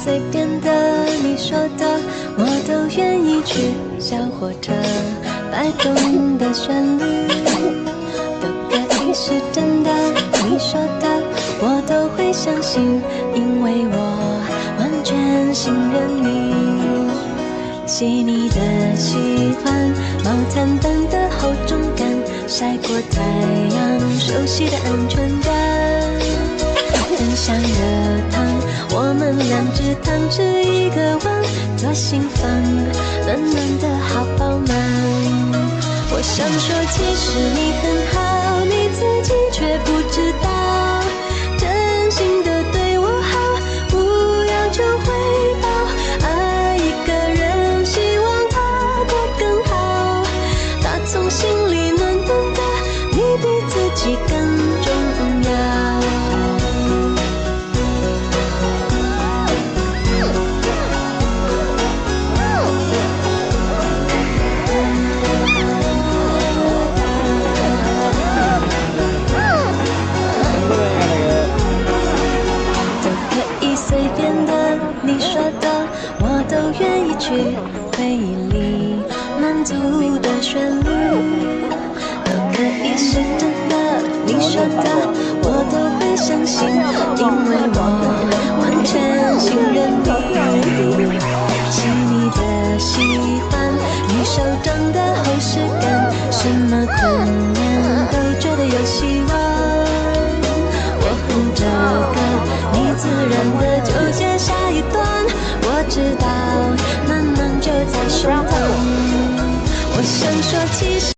随便的，你说的我都愿意去。小火车摆动的旋律，都可以是真的。你说的我都会相信，因为我完全信任你。细腻的喜欢，毛毯般的厚重感，晒过太阳，熟悉的安全感。很想热汤，我们两只汤匙一个碗，多心房，暖暖的好饱满。我想说，其实你很好，你自己却不知道，真心的对我好，不要求回报。爱一个人，希望他过更好，打从心里暖暖的，你比自己更重要。你说的我都愿意去，回忆里满足的旋律都可以是真的。你说的我都会相信，因为我完全信任你。细腻的喜欢，你手掌的厚实感，什么困难都觉得有希望。我哼着歌，你自然的就接下一段，我知道慢慢就在身旁。我想说，其实